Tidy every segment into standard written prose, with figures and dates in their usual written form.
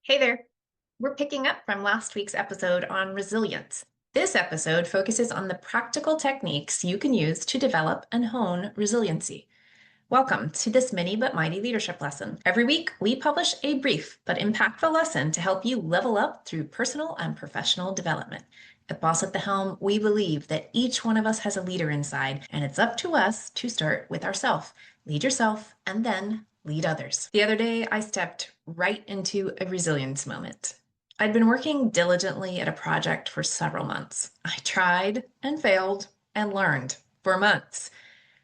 Hey there. We're picking up from last week's episode on resilience. This episode focuses on the practical techniques you can use to develop and hone resiliency. Welcome to this mini but mighty leadership lesson. Every week, we publish a brief but impactful lesson to help you level up through personal and professional development. At Boss at the Helm, we believe that each one of us has a leader inside, and it's up to us to start with ourselves. Lead yourself and then lead others. The other day, I stepped right into a resilience moment. I'd been working diligently at a project for several months. I tried and failed and learned for months.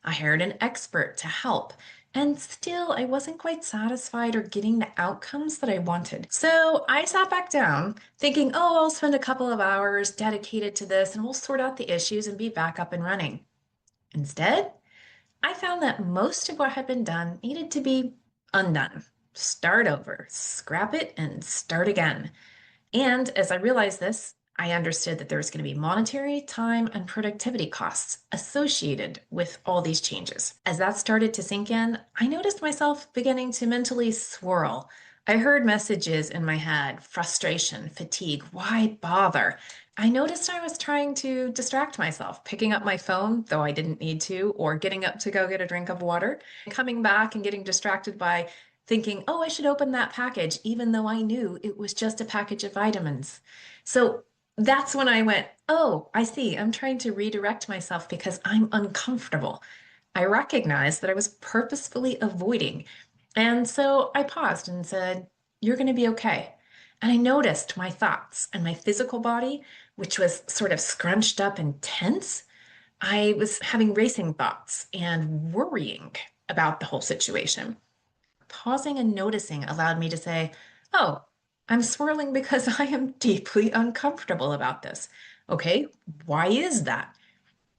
I hired an expert to help, and still I wasn't quite satisfied or getting the outcomes that I wanted. So I sat back down thinking, oh, I'll spend a couple of hours dedicated to this and we'll sort out the issues and be back up and running. Instead, I found that most of what had been done needed to be undone. Start over, scrap it, and start again. And as I realized this, I understood that there was going to be monetary, time, and productivity costs associated with all these changes. As that started to sink in, I noticed myself beginning to mentally swirl. I heard messages in my head, frustration, fatigue, why bother? I noticed I was trying to distract myself, picking up my phone, though I didn't need to, or getting up to go get a drink of water, coming back and getting distracted by thinking, oh, I should open that package, even though I knew it was just a package of vitamins. So that's when I went, oh, I see. I'm trying to redirect myself because I'm uncomfortable. I recognized that I was purposefully avoiding. And so I paused and said, you're going to be okay. And I noticed my thoughts and my physical body, which was sort of scrunched up and tense. I was having racing thoughts and worrying about the whole situation. Pausing and noticing allowed me to say, oh, I'm swirling because I am deeply uncomfortable about this. Okay, why is that?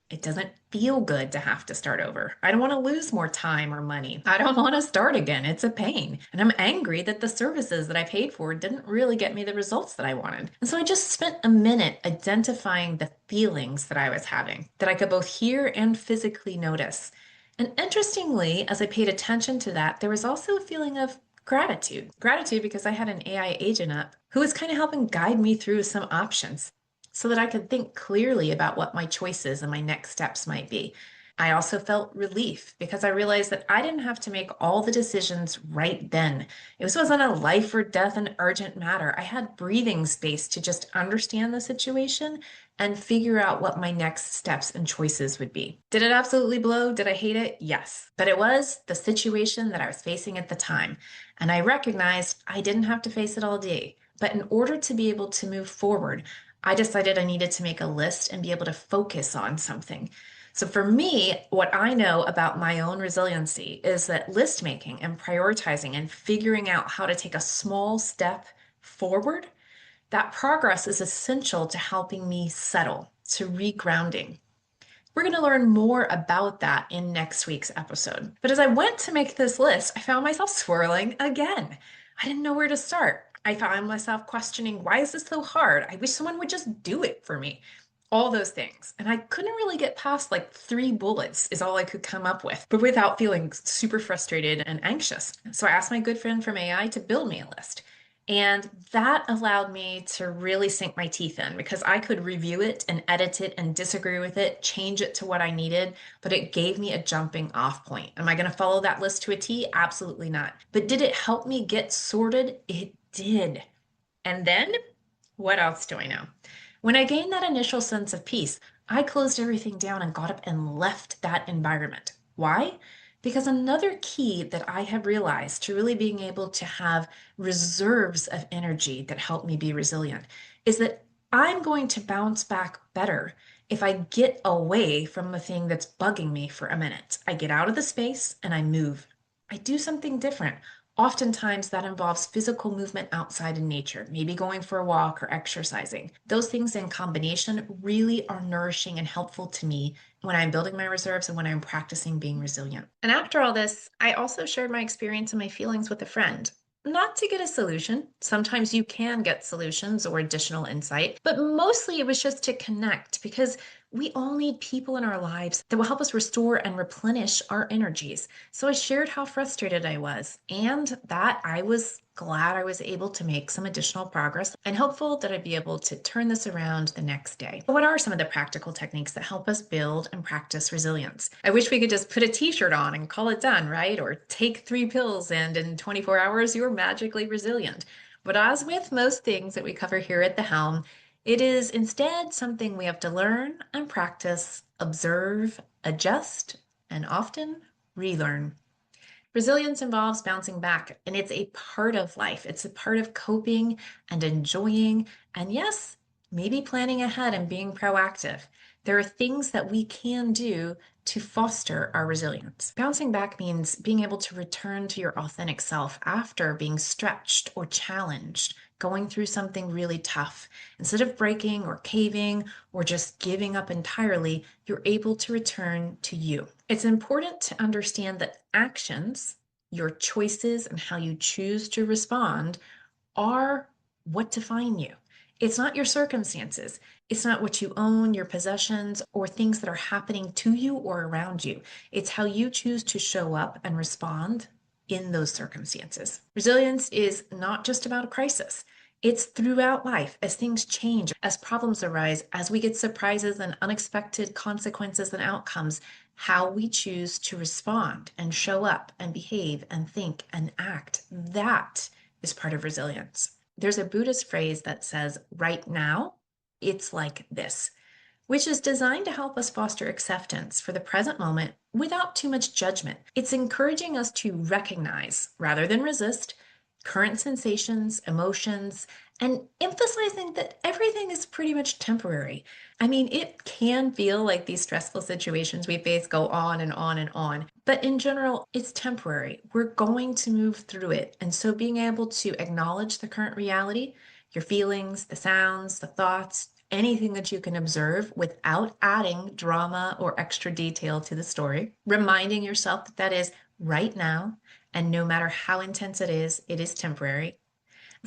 It doesn't feel good to have to start over. I don't want to lose more time or money. I don't want to start again. It's a pain. And I'm angry that the services that I paid for didn't really get me the results that I wanted. And so I just spent a minute identifying the feelings that I was having, that I could both hear and physically notice. And interestingly, as I paid attention to that, there was also a feeling of gratitude. Gratitude because I had an AI agent up who was kind of helping guide me through some options so that I could think clearly about what my choices and my next steps might be. I also felt relief because I realized that I didn't have to make all the decisions right then. This wasn't a life or death and urgent matter. I had breathing space to just understand the situation and figure out what my next steps and choices would be. Did it absolutely blow? Did I hate it? Yes. But it was the situation that I was facing at the time. And I recognized I didn't have to face it all day. But in order to be able to move forward, I decided I needed to make a list and be able to focus on something. So for me, what I know about my own resiliency is that list making and prioritizing and figuring out how to take a small step forward, that progress is essential to helping me settle, to regrounding. We're going to learn more about that in next week's episode. But as I went to make this list, I found myself swirling again. I didn't know where to start. I found myself questioning, why is this so hard? I wish someone would just do it for me. All those things. And I couldn't really get past like 3 bullets is all I could come up with, but without feeling super frustrated and anxious. So I asked my good friend from AI to build me a list. And that allowed me to really sink my teeth in because I could review it and edit it and disagree with it, change it to what I needed, but it gave me a jumping off point. Am I going to follow that list to a T? Absolutely not. But did it help me get sorted? It did. And then what else do I know? When I gained that initial sense of peace, I closed everything down and got up and left that environment. Why? Because another key that I have realized to really being able to have reserves of energy that help me be resilient is that I'm going to bounce back better if I get away from the thing that's bugging me for a minute. I get out of the space and I move. I do something different. Oftentimes that involves physical movement outside in nature, maybe going for a walk or exercising. Those things in combination really are nourishing and helpful to me when I'm building my reserves and when I'm practicing being resilient. And after all this, I also shared my experience and my feelings with a friend. Not to get a solution. Sometimes you can get solutions or additional insight, but mostly it was just to connect because We all need people in our lives that will help us restore and replenish our energies. So I shared how frustrated I was and that I was glad I was able to make some additional progress and hopeful that I'd be able to turn this around the next day. What are some of the practical techniques that help us build and practice resilience? I wish we could just put a t-shirt on and call it done, right? Or take 3 pills and in 24 hours you're magically resilient. But as with most things that we cover here at the Helm, it is instead something we have to learn and practice, observe, adjust, and often relearn. Resilience involves bouncing back, and it's a part of life. It's a part of coping and enjoying, and yes, maybe planning ahead and being proactive. There are things that we can do to foster our resilience. Bouncing back means being able to return to your authentic self after being stretched or challenged, going through something really tough. Instead of breaking or caving or just giving up entirely, you're able to return to you. It's important to understand that actions, your choices, and how you choose to respond are what define you. It's not your circumstances. It's not what you own, your possessions, or things that are happening to you or around you. It's how you choose to show up and respond in those circumstances. Resilience is not just about a crisis. It's throughout life as things change, as problems arise, as we get surprises and unexpected consequences and outcomes, how we choose to respond and show up and behave and think and act. That is part of resilience. There's a Buddhist phrase that says, right now, it's like this, which is designed to help us foster acceptance for the present moment without too much judgment. It's encouraging us to recognize, rather than resist, current sensations, emotions, and emphasizing that everything is pretty much temporary. I mean, it can feel like these stressful situations we face go on and on and on, but in general, it's temporary. We're going to move through it. And so being able to acknowledge the current reality, your feelings, the sounds, the thoughts, anything that you can observe without adding drama or extra detail to the story, reminding yourself that that is right now, and no matter how intense it is temporary.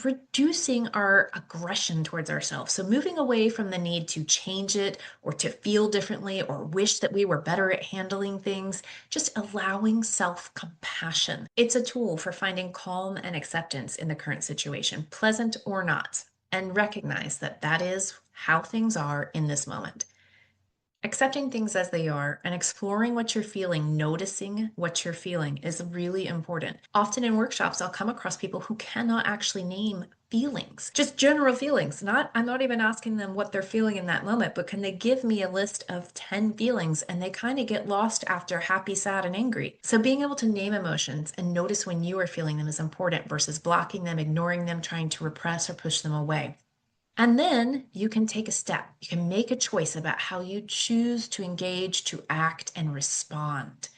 Reducing our aggression towards ourselves. So, moving away from the need to change it or to feel differently or wish that we were better at handling things, just allowing self compassion. It's a tool for finding calm and acceptance in the current situation, pleasant or not, and recognize that that is how things are in this moment. Accepting things as they are and exploring what you're feeling, noticing what you're feeling is really important. Often in workshops, I'll come across people who cannot actually name feelings, just general feelings. I'm not even asking them what they're feeling in that moment, but can they give me a list of 10 feelings? And they kind of get lost after happy, sad, and angry. So being able to name emotions and notice when you are feeling them is important versus blocking them, ignoring them, trying to repress or push them away. And then you can take a step. You can make a choice about how you choose to engage, to act, and respond.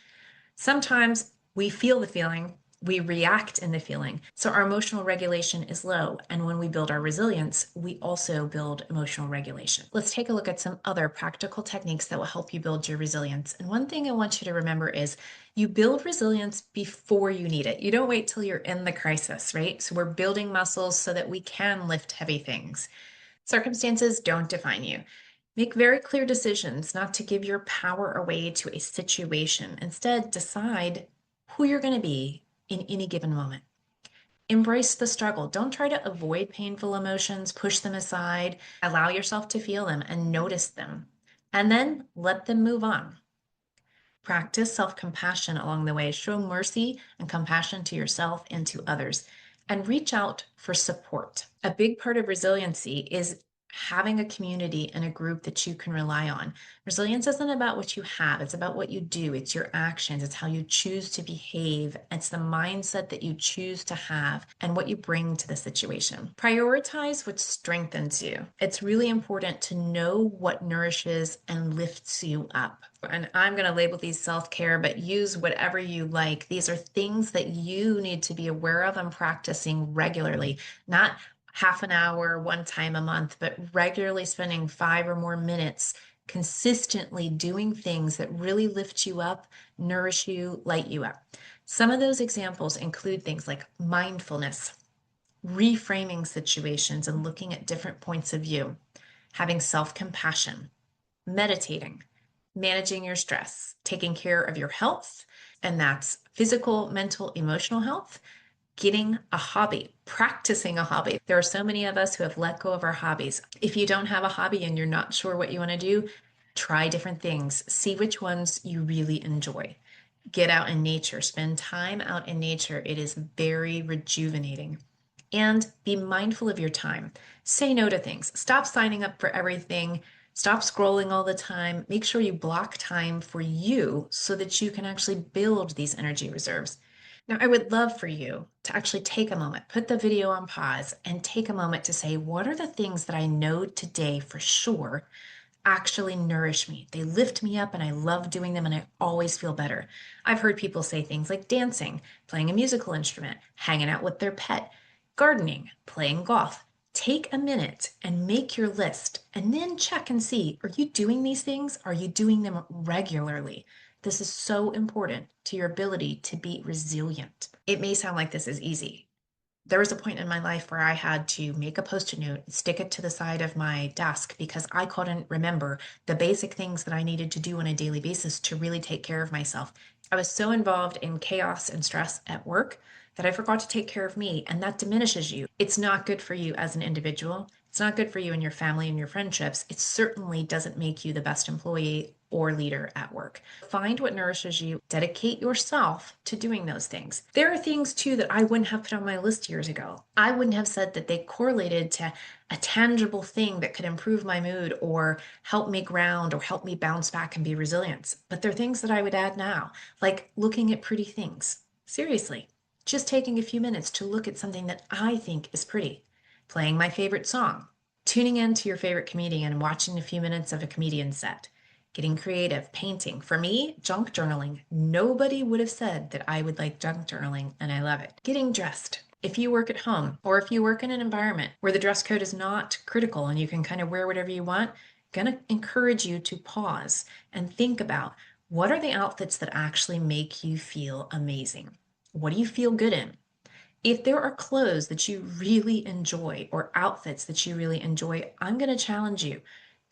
Sometimes we feel the feeling, we react in the feeling. So our emotional regulation is low. And when we build our resilience, we also build emotional regulation. Let's take a look at some other practical techniques that will help you build your resilience. And one thing I want you to remember is you build resilience before you need it. You don't wait till you're in the crisis, right? So we're building muscles so that we can lift heavy things. Circumstances don't define you. Make very clear decisions not to give your power away to a situation. Instead, decide who you're going to be in any given moment. Embrace the struggle. Don't try to avoid painful emotions, push them aside. Allow yourself to feel them and notice them. And then let them move on. Practice self-compassion along the way. Show mercy and compassion to yourself and to others, and reach out for support. A big part of resiliency is having a community and a group that you can rely on. Resilience isn't about what you have, it's about what you do. It's your actions, it's how you choose to behave, it's the mindset that you choose to have and what you bring to the situation. Prioritize what strengthens you. It's really important to know what nourishes and lifts you up. And I'm going to label these self-care, but use whatever you like. These are things that you need to be aware of and practicing regularly, not half an hour, one time a month, but regularly spending 5 or more minutes consistently doing things that really lift you up, nourish you, light you up. Some of those examples include things like mindfulness, reframing situations and looking at different points of view, having self-compassion, meditating, managing your stress, taking care of your health, and that's physical, mental, emotional health, getting a hobby, practicing a hobby. There are so many of us who have let go of our hobbies. If you don't have a hobby and you're not sure what you want to do, try different things. See which ones you really enjoy. Get out in nature, spend time out in nature. It is very rejuvenating. And be mindful of your time. Say no to things. Stop signing up for everything. Stop scrolling all the time. Make sure you block time for you so that you can actually build these energy reserves. Now, I would love for you to actually take a moment, put the video on pause, and take a moment to say, what are the things that I know today for sure actually nourish me? They lift me up and I love doing them and I always feel better. I've heard people say things like dancing, playing a musical instrument, hanging out with their pet, gardening, playing golf. Take a minute and make your list and then check and see, are you doing these things? Are you doing them regularly? This is so important to your ability to be resilient. It may sound like this is easy. There was a point in my life where I had to make a post-it note and stick it to the side of my desk because I couldn't remember the basic things that I needed to do on a daily basis to really take care of myself. I was so involved in chaos and stress at work that I forgot to take care of me, and that diminishes you. It's not good for you as an individual. It's not good for you and your family and your friendships. It certainly doesn't make you the best employee or leader at work. Find what nourishes you, dedicate yourself to doing those things. There are things too that I wouldn't have put on my list years ago. I wouldn't have said that they correlated to a tangible thing that could improve my mood or help me ground or help me bounce back and be resilient. But they're things that I would add now, like looking at pretty things. Seriously, just taking a few minutes to look at something that I think is pretty, playing my favorite song, tuning into your favorite comedian and watching a few minutes of a comedian set, getting creative, painting. For me, junk journaling. Nobody would have said that I would like junk journaling, and I love it. Getting dressed. If you work at home or if you work in an environment where the dress code is not critical and you can kind of wear whatever you want, I'm going to encourage you to pause and think about what are the outfits that actually make you feel amazing? What do you feel good in? If there are clothes that you really enjoy or outfits that you really enjoy, I'm going to challenge you.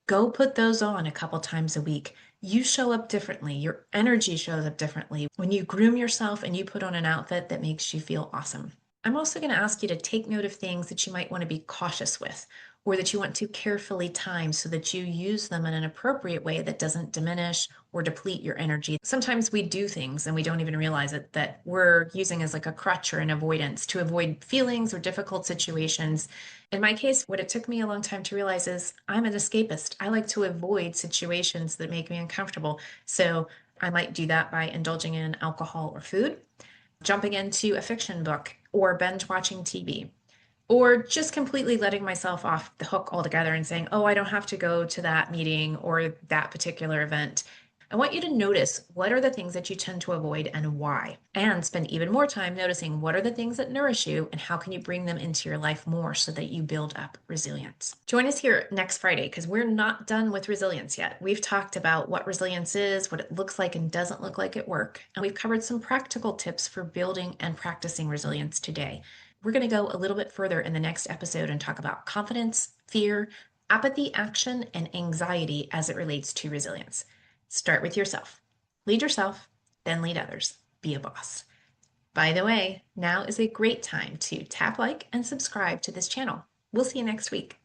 Go put those on a couple times a week. You show up differently. Your energy shows up differently when you groom yourself and you put on an outfit that makes you feel awesome. I'm also going to ask you to take note of things that you might want to be cautious with or that you want to carefully time so that you use them in an appropriate way that doesn't diminish or deplete your energy. Sometimes we do things and we don't even realize it that we're using as like a crutch or an avoidance to avoid feelings or difficult situations. In my case, what it took me a long time to realize is I'm an escapist. I like to avoid situations that make me uncomfortable. So I might do that by indulging in alcohol or food, jumping into a fiction book, or binge watching TV, or just completely letting myself off the hook altogether and saying, oh, I don't have to go to that meeting or that particular event. I want you to notice what are the things that you tend to avoid and why, and spend even more time noticing what are the things that nourish you and how can you bring them into your life more so that you build up resilience. Join us here next Friday because we're not done with resilience yet. We've talked about what resilience is, what it looks like and doesn't look like at work, and we've covered some practical tips for building and practicing resilience today. We're going to go a little bit further in the next episode and talk about confidence, fear, apathy, action, and anxiety as it relates to resilience. Start with yourself. Lead yourself, then lead others. Be a boss. By the way, now is a great time to tap like and subscribe to this channel. We'll see you next week.